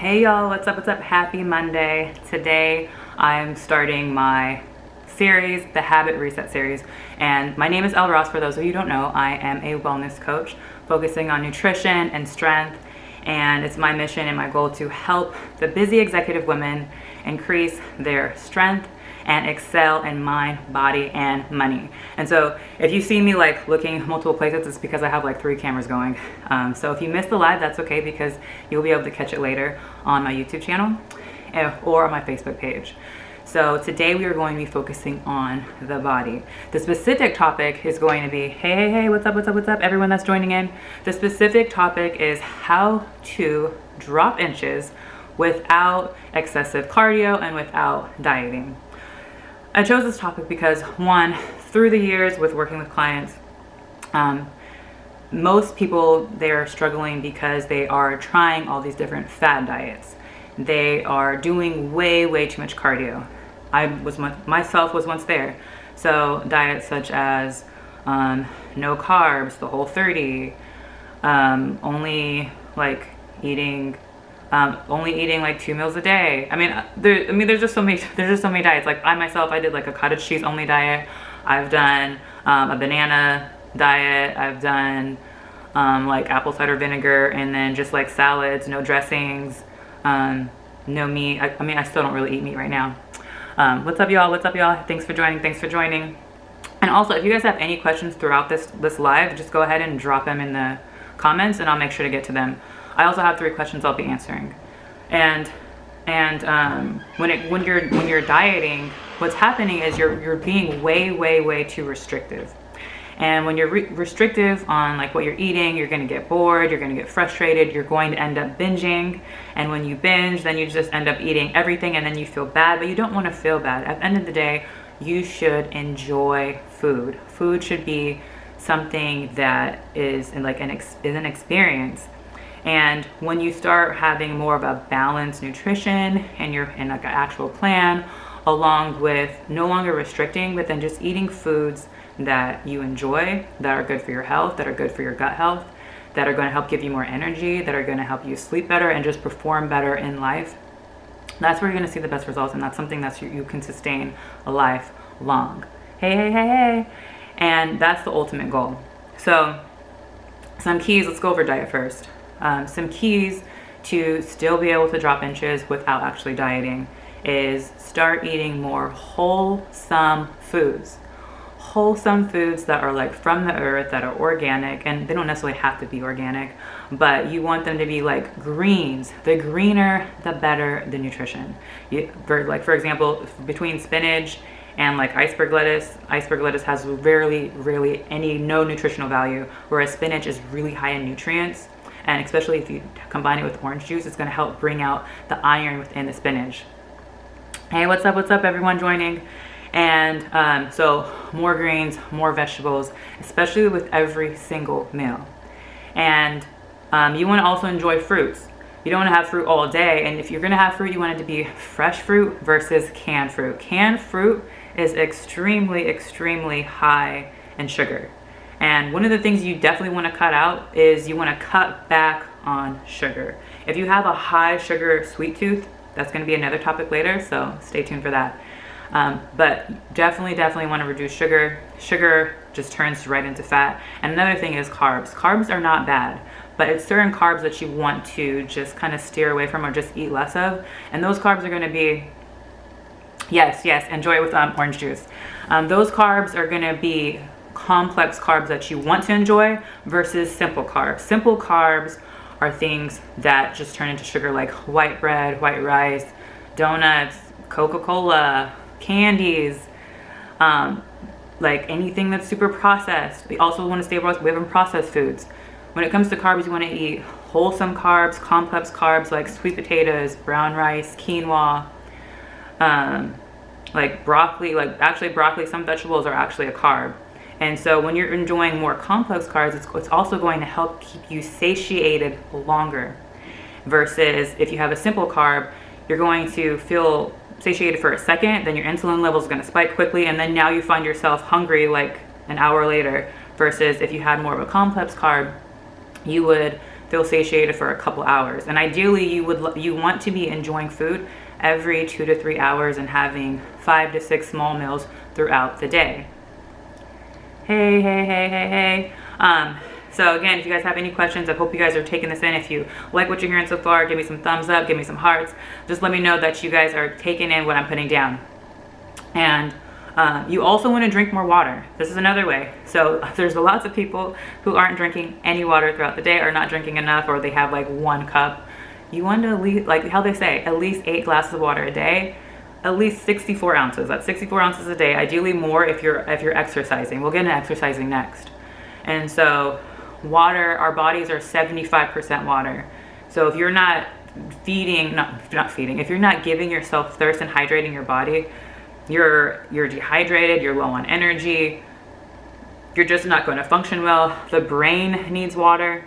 Hey y'all, what's up, Happy Monday. Today I'm starting my series, the Habit Reset series, and my name is Elle for those of you who don't know. I am a wellness coach focusing on nutrition and strength, and it's my mission and my goal to help the busy executive women increase their strength and excel in mind, body, and money. And so if you see me like looking multiple places, it's because I have like 3 cameras going. So if you missed the live, that's okay, because you'll be able to catch it later on my YouTube channel or on my Facebook page. So today we are going to be focusing on the body. The specific topic is going to be, hey, what's up, everyone that's joining in. The specific topic is how to drop inches without excessive cardio and without dieting. I chose this topic because, one, through the years with working with clients, most people, they're struggling because they are trying all these different fad diets. They are doing way too much cardio. Myself was once there. So diets such as no carbs, the Whole30, only eating like 2 meals a day. There's just so many diets. Like I did like a cottage cheese only diet. I've done a banana diet. I've done like apple cider vinegar, and then just like salads, no dressings, no meat. I still don't really eat meat right now. What's up y'all? Thanks for joining. And also, if you guys have any questions throughout this live, just go ahead and drop them in the comments and I'll make sure to get to them. I also have 3 questions I'll be answering. And when you're dieting, what's happening is you're being way too restrictive. And when you're restrictive on like what you're eating, you're going to get bored, you're going to get frustrated, you're going to end up binging. And when you binge, then you just end up eating everything, and then you feel bad. But you don't want to feel bad. At the end of the day, you should enjoy food. Food should be something that is like an experience. And when you start having more of a balanced nutrition and you're in like an actual plan, along with no longer restricting, but then just eating foods that you enjoy, that are good for your health, that are good for your gut health, that are going to help give you more energy, that are going to help you sleep better and just perform better in life, that's where you're going to see the best results. And that's something that you can sustain a life long. Hey. And that's the ultimate goal. So some keys, let's go over diet first. Some keys to still be able to drop inches without actually dieting is start eating more wholesome foods. Wholesome foods that are like from the earth, that are organic, and they don't necessarily have to be organic, but you want them to be like greens. The greener, the better the nutrition. For example, between spinach and like iceberg lettuce has rarely no nutritional value, whereas spinach is really high in nutrients. And especially if you combine it with orange juice, it's going to help bring out the iron within the spinach. Hey, what's up everyone joining? And so more greens, more vegetables, especially with every single meal. And you want to also enjoy fruits. You don't want to have fruit all day. And if you're going to have fruit, you want it to be fresh fruit versus canned fruit. Canned fruit is extremely high in sugar. And one of the things you definitely want to cut out is you want to cut back on sugar. If you have a high sugar sweet tooth, that's going to be another topic later, so stay tuned for that. But definitely want to reduce sugar. Sugar just turns right into fat. And another thing is carbs. Carbs are not bad, but it's certain carbs that you want to just kind of steer away from or just eat less of. And those carbs are going to be, yes, enjoy it with orange juice. Those carbs are going to be complex carbs that you want to enjoy versus simple carbs. Simple carbs are things that just turn into sugar, like white bread, white rice, donuts, Coca-Cola, candies, like anything that's super processed. We also want to stay away from processed foods. When it comes to carbs, you want to eat wholesome carbs, complex carbs like sweet potatoes, brown rice, quinoa, like broccoli. Broccoli, some vegetables are actually a carb. And so when you're enjoying more complex carbs, it's also going to help keep you satiated longer. Versus if you have a simple carb, you're going to feel satiated for a second, then your insulin level is going to spike quickly, and then now you find yourself hungry like an hour later. Versus if you had more of a complex carb, you would feel satiated for a couple hours. And ideally you want to be enjoying food every 2 to 3 hours and having 5 to 6 small meals throughout the day. Hey. So again, if you guys have any questions, I hope you guys are taking this in. If you like what you're hearing so far, give me some thumbs up, give me some hearts. Just let me know that you guys are taking in what I'm putting down. And you also want to drink more water. This is another way. So there's lots of people who aren't drinking any water throughout the day, or not drinking enough, or they have like 1 cup. You want to at least, like how they say, at least 8 glasses of water a day, at least 64 ounces. That's 64 ounces a day, ideally more if you're exercising. We'll get into exercising next. And so water, our bodies are 75% water. So if you're not if you're not giving yourself thirst and hydrating your body, you're dehydrated, you're low on energy, you're just not going to function well. The brain needs water.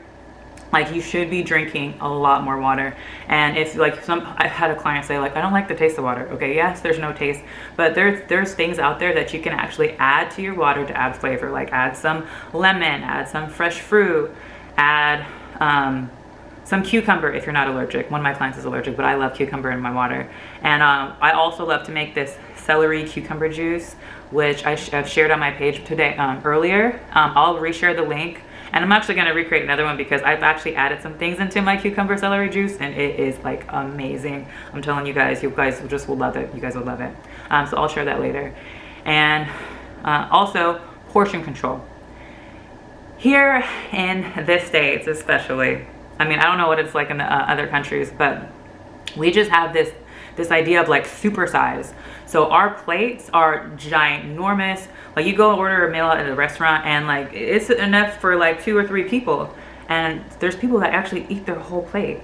Like, you should be drinking a lot more water. And if like I've had a client say like, I don't like the taste of water. Okay, yes, there's no taste, but there's things out there that you can actually add to your water to add flavor. Like add some lemon, add some fresh fruit, add some cucumber if you're not allergic. One of my clients is allergic, but I love cucumber in my water. And I also love to make this celery cucumber juice, which I've shared on my page today earlier. I'll reshare the link. And I'm actually going to recreate another one because I've actually added some things into my cucumber celery juice, and it is like amazing. I'm telling you guys just will love it. You guys will love it. So I'll share that later. And also portion control. Here in the States especially, I mean, I don't know what it's like in the other countries, but we just have this idea of like super size. So our plates are ginormous. Like, you go order a meal at a restaurant and like it's enough for like 2 or 3 people, and there's people that actually eat their whole plate.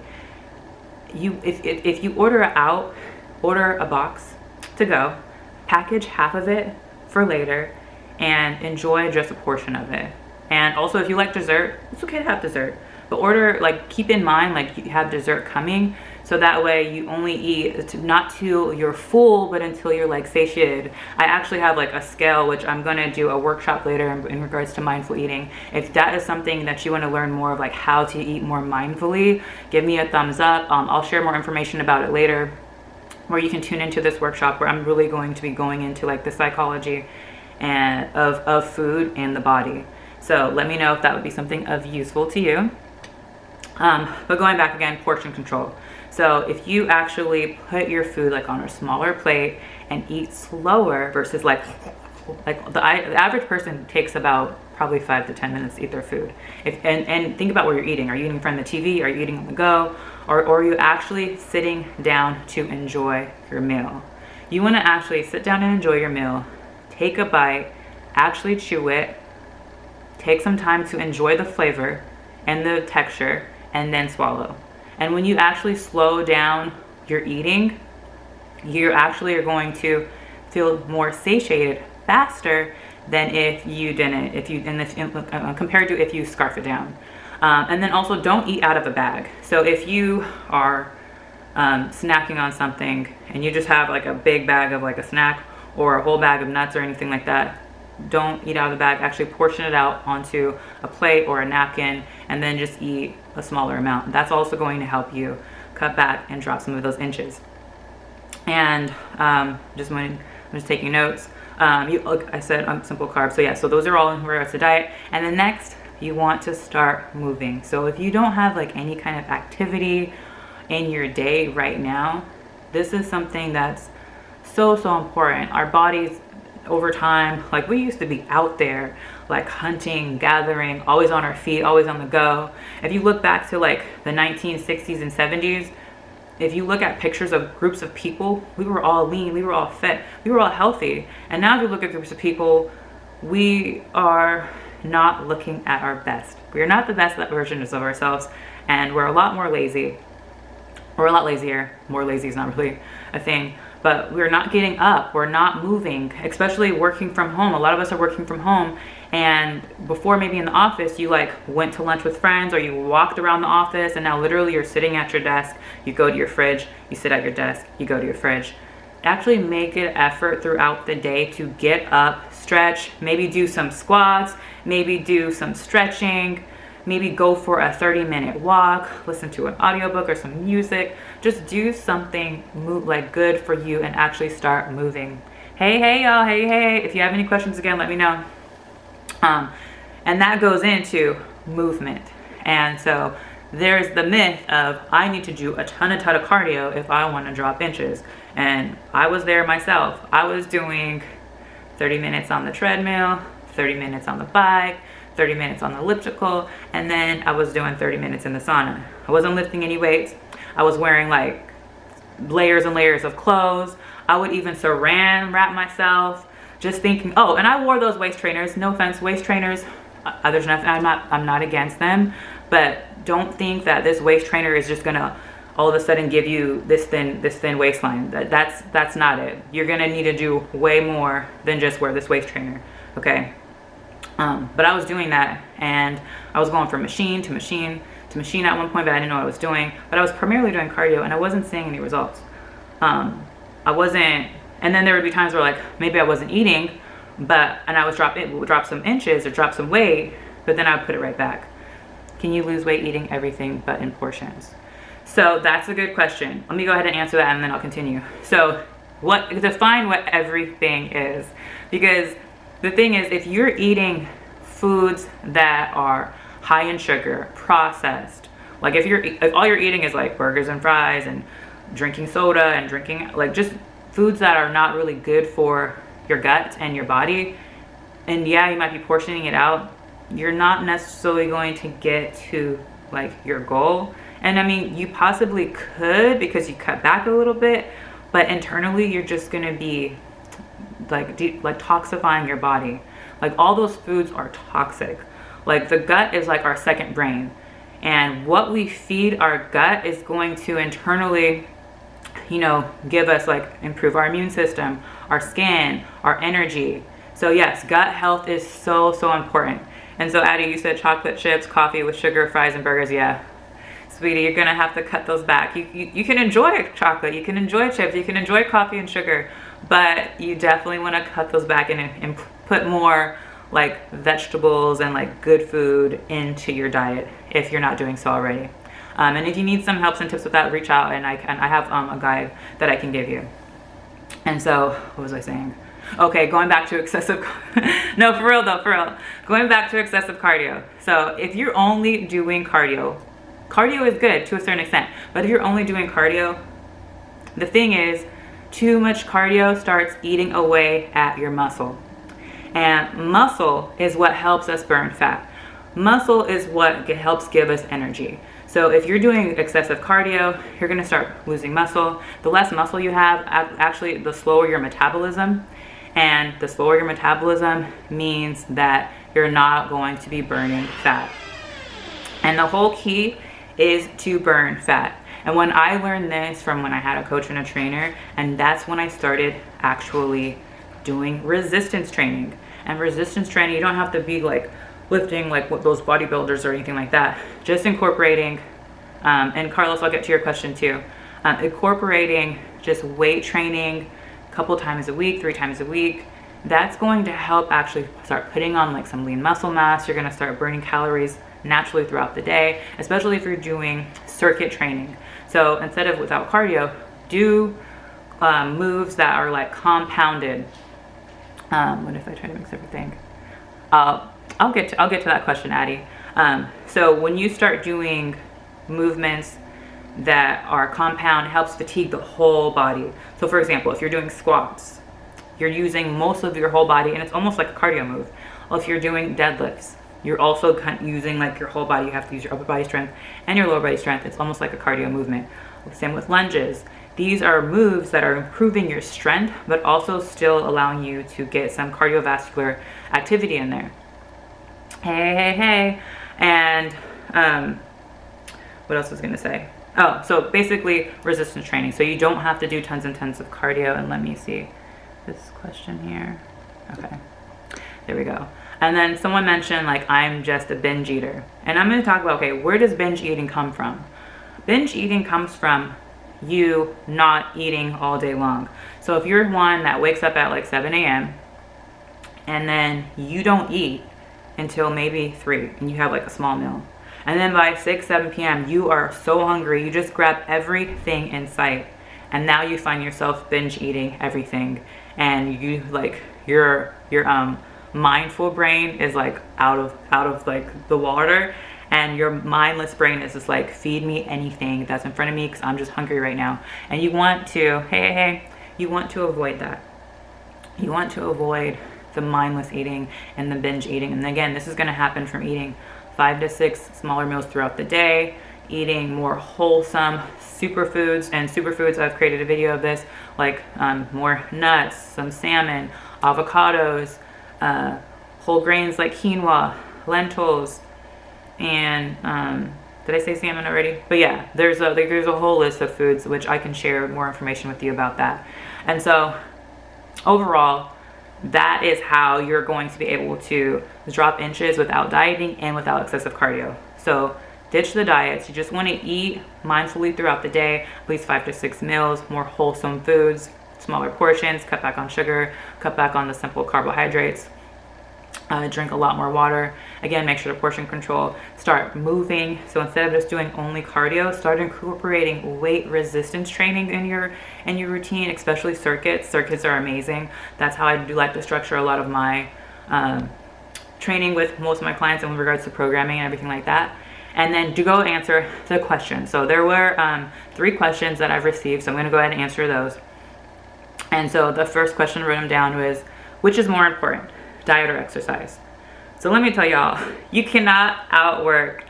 If you order out, order a box to go, package half of it for later, and enjoy just a portion of it. And also, if you like dessert, it's okay to have dessert, but order, like, keep in mind like you have dessert coming, so that way you only eat not till you're full, but until you're like satiated. I actually have like a scale, which I'm gonna do a workshop later in regards to mindful eating. If that is something that you want to learn more of, like how to eat more mindfully, give me a thumbs up. I'll share more information about it later, where you can tune into this workshop where I'm really going to be going into like the psychology and of food and the body. So let me know if that would be something of useful to you. But going back again, portion control. So if you actually put your food like on a smaller plate and eat slower versus like the average person takes about probably 5 to 10 minutes to eat their food. And think about where you're eating. Are you eating in front of the TV? Are you eating on the go? Or are you actually sitting down to enjoy your meal? You want to actually sit down and enjoy your meal, take a bite, actually chew it, take some time to enjoy the flavor and the texture, and then swallow. And when you actually slow down your eating, you actually are going to feel more satiated faster than if you didn't, compared to if you scarf it down. And then also, don't eat out of a bag. So if you are snacking on something and you just have like a big bag of like a snack or a whole bag of nuts or anything like that, don't eat out of the bag. Actually portion it out onto a plate or a napkin, and then just eat a smaller amount. That's also going to help you cut back and drop some of those inches. And I'm just taking notes. I said simple carbs. So yeah, so those are all in regards to diet. And then next, you want to start moving. So if you don't have like any kind of activity in your day right now, this is something that's so important. Our bodies, over time, like, we used to be out there like hunting, gathering, always on our feet, always on the go. If you look back to like the 1960s and 70s, if you look at pictures of groups of people, we were all lean, we were all fit, we were all healthy. And now if you look at groups of people, we are not looking at our best. We are not the best versions of ourselves, and we're a lot more lazy. We're a lot lazier. More lazy is not really a thing. But we're not getting up, we're not moving, especially working from home. A lot of us are working from home, and before, maybe in the office, you like went to lunch with friends, or you walked around the office, and now literally you're sitting at your desk, you go to your fridge, you sit at your desk, you go to your fridge. Actually make an effort throughout the day to get up, stretch, maybe do some squats, maybe do some stretching, maybe go for a 30-minute walk, listen to an audiobook or some music. Just do something like good for you and actually start moving. Hey y'all, hey, if you have any questions, again, let me know. And that goes into movement. And so there's the myth of I need to do a ton of cardio if I want to drop inches. And I was there myself. I was doing 30 minutes on the treadmill, 30 minutes on the bike, 30 minutes on the elliptical, and then I was doing 30 minutes in the sauna. I wasn't lifting any weights. I was wearing like layers and layers of clothes. I would even saran wrap myself, just thinking, oh, and I wore those waist trainers. No offense, waist trainers, there's nothing, I'm not against them, but don't think that this waist trainer is just gonna all of a sudden give you this thin waistline. That's not it. You're gonna need to do way more than just wear this waist trainer, okay? But I was doing that, and I was going from machine to machine to machine at one point, but I didn't know what I was doing. But I was primarily doing cardio, and I wasn't seeing any results. I wasn't, and then there would be times where like maybe I wasn't eating, and I would drop some inches or drop some weight, but then I would put it right back. Can you lose weight eating everything but in portions? So that's a good question. Let me go ahead and answer that, and then I'll continue. So define what everything is, because the thing is, if you're eating foods that are high in sugar, processed, like if all you're eating is like burgers and fries and drinking soda and drinking like just foods that are not really good for your gut and your body, and yeah, you might be portioning it out, you're not necessarily going to get to like your goal. And I mean, you possibly could because you cut back a little bit, but internally you're just going to be like toxifying your body. Like all those foods are toxic. Like the gut is like our second brain, and what we feed our gut is going to internally, you know, give us like improve our immune system, our skin, our energy. So yes, gut health is so important. And so Addie, you said chocolate chips, coffee with sugar, fries, and burgers. Yeah, sweetie, you're gonna have to cut those back. You can enjoy chocolate, you can enjoy chips, you can enjoy coffee and sugar, but you definitely want to cut those back and put more like vegetables and like good food into your diet if you're not doing so already. And if you need some helps and tips with that, reach out, and I have a guide that I can give you. And so what was I saying? Okay, going back to excessive no, for real though, for real, going back to excessive cardio. So if you're only doing cardio is good to a certain extent, but if you're only doing cardio, the thing is, too much cardio starts eating away at your muscle. And muscle is what helps us burn fat. Muscle is what helps give us energy. So if you're doing excessive cardio, you're gonna start losing muscle. The less muscle you have, actually the slower your metabolism. And the slower your metabolism means that you're not going to be burning fat. And the whole key is to burn fat. And when I learned this from when I had a coach and a trainer, and that's when I started actually doing resistance training. And resistance training, you don't have to be like lifting like what those bodybuilders or anything like that. Just incorporating, and Carlos, I'll get to your question too. Incorporating just weight training a couple times a week, 3 times a week. That's going to help actually start putting on like some lean muscle mass. You're gonna start burning calories naturally throughout the day, especially if you're doing circuit training. So instead of without cardio, do moves that are like compounded. What if I try to mix everything? I'll get to that question, Addie. So when you start doing movements that are compound, helps fatigue the whole body. So for example, if you're doing squats, you're using most of your whole body, and it's almost like a cardio move. Well, if you're doing deadlifts, you're also using like your whole body. You have to use your upper body strength and your lower body strength. It's almost like a cardio movement. Same with lunges. These are moves that are improving your strength, but also still allowing you to get some cardiovascular activity in there. Hey. And what else was I gonna say? Oh, so basically resistance training. So you don't have to do tons and tons of cardio. And let me see this question here. Okay, there we go. And then someone mentioned like, I'm just a binge eater. And I'm gonna talk about, okay, where does binge eating come from? Binge eating comes from you not eating all day long. So if you're one that wakes up at like 7 a.m. and then you don't eat until maybe 3 and you have like a small meal, And then by 6, 7 p.m., you are so hungry, you just grab everything in sight. And now you find yourself binge eating everything. And you like, your mindful brain is like out of like the water. And your mindless brain is just like, feed me anything that's in front of me because I'm just hungry right now. And you want to, hey, you want to avoid that. You want to avoid the mindless eating and the binge eating. And again, this is going to happen from eating 5 to 6 smaller meals throughout the day, eating more wholesome superfoods. And superfoods, I've created a video of this, like more nuts, some salmon, avocados, whole grains like quinoa, lentils, and did I say salmon already? But yeah, there's a whole list of foods which I can share more information with you about that. And so overall, that is how you're going to be able to drop inches without dieting and without excessive cardio. So ditch the diets. You just want to eat mindfully throughout the day, at least 5 to 6 meals, more wholesome foods, smaller portions, cut back on sugar, cut back on the simple carbohydrates. Drink a lot more water. Again, make sure to portion control. Start moving. So instead of just doing only cardio, start incorporating weight resistance training in your routine, especially circuits. Circuits are amazing. That's how I do like to structure a lot of my training with most of my clients in regards to programming and everything like that. And then to go answer the question. So there were 3 questions that I've received. So I'm going to go ahead and answer those. And so the first question I wrote them down was, which is more important, diet or exercise? So let me tell y'all, you cannot outwork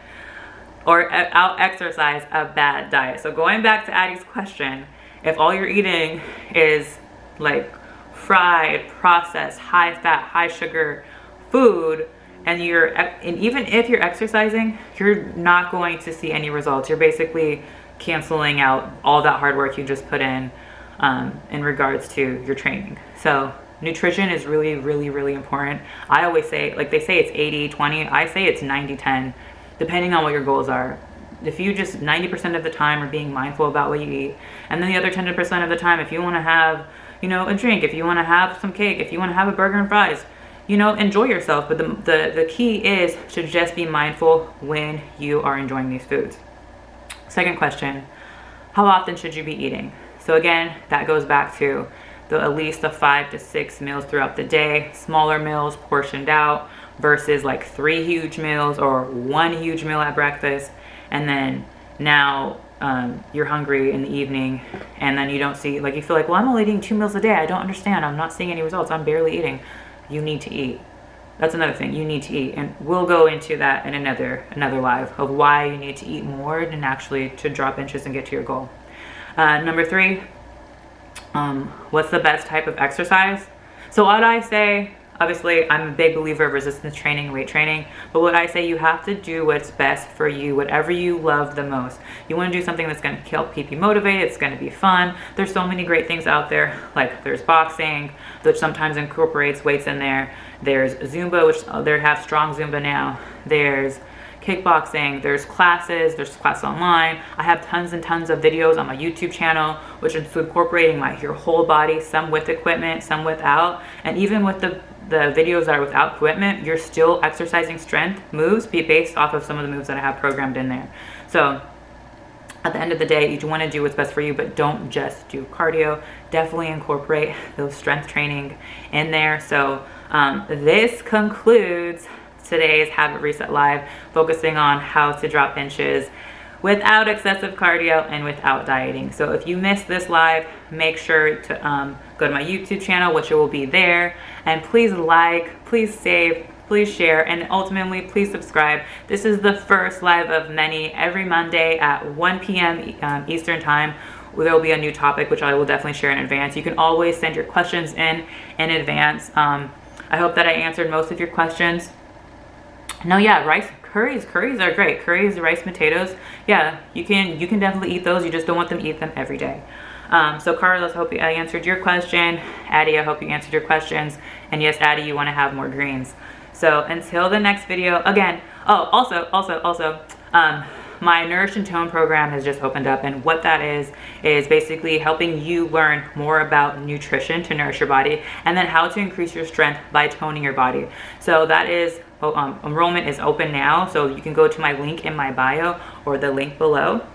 or out-exercise a bad diet. So going back to Addie's question, if all you're eating is like fried, processed, high-fat, high-sugar food, and even if you're exercising, you're not going to see any results. You're basically canceling out all that hard work you just put in regards to your training. So nutrition is really, really, really important. I always say, like they say it's 80-20, I say it's 90-10, depending on what your goals are. If you just 90% of the time are being mindful about what you eat, and then the other 10% of the time, if you want to have, you know, a drink, if you want to have some cake, if you want to have a burger and fries, you know, enjoy yourself. But the key is to just be mindful when you are enjoying these foods. Second question, how often should you be eating? So again, that goes back to at least the 5 to 6 meals throughout the day, smaller meals portioned out versus like 3 huge meals or 1 huge meal at breakfast. And then now you're hungry in the evening, and then you don't see, like you feel like, well, I'm only eating 2 meals a day. I don't understand. I'm not seeing any results. I'm barely eating. You need to eat. That's another thing. You need to eat. And we'll go into that in another live of why you need to eat more than actually to drop inches and get to your goal. Number 3, what's the best type of exercise? So what I say, obviously I'm a big believer of resistance training, weight training, but what I say, you have to do what's best for you, whatever you love the most. You want to do something that's going to keep you motivated, it's going to be fun. There's so many great things out there, like there's boxing, which sometimes incorporates weights in there. There's Zumba, which they have strong Zumba now. There's kickboxing, there's classes online. I have tons and tons of videos on my YouTube channel, which is incorporating your whole body, some with equipment, some without. And even with the videos that are without equipment, you're still exercising strength moves based off of some of the moves that I have programmed in there. So at the end of the day, you want to do what's best for you, but don't just do cardio. Definitely incorporate those strength training in there. So this concludes today's Habit Reset Live, focusing on how to drop inches without excessive cardio and without dieting. So if you missed this live, make sure to go to my YouTube channel, which it will be there, and please like, please save, please share, and ultimately please subscribe. This is the first live of many. Every Monday at 1 p.m. Eastern time, there will be a new topic, which I will definitely share in advance. You can always send your questions in advance. I hope that I answered most of your questions. No, yeah, curries are great. Curries, rice, potatoes, yeah, you can definitely eat those. You just don't want them to eat them every day. So Carlos, I hope I answered your question. Addie, I hope you answered your questions. And yes, Addie, you want to have more greens. So until the next video, again, oh, also, my Nourish and Tone program has just opened up, and what that is basically helping you learn more about nutrition to nourish your body, and then how to increase your strength by toning your body. So that is enrollment is open now, so you can go to my link in my bio or the link below,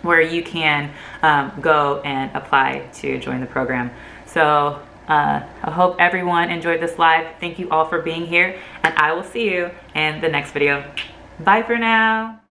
where you can go and apply to join the program. So I hope everyone enjoyed this live. Thank you all for being here, and I will see you in the next video. Bye for now.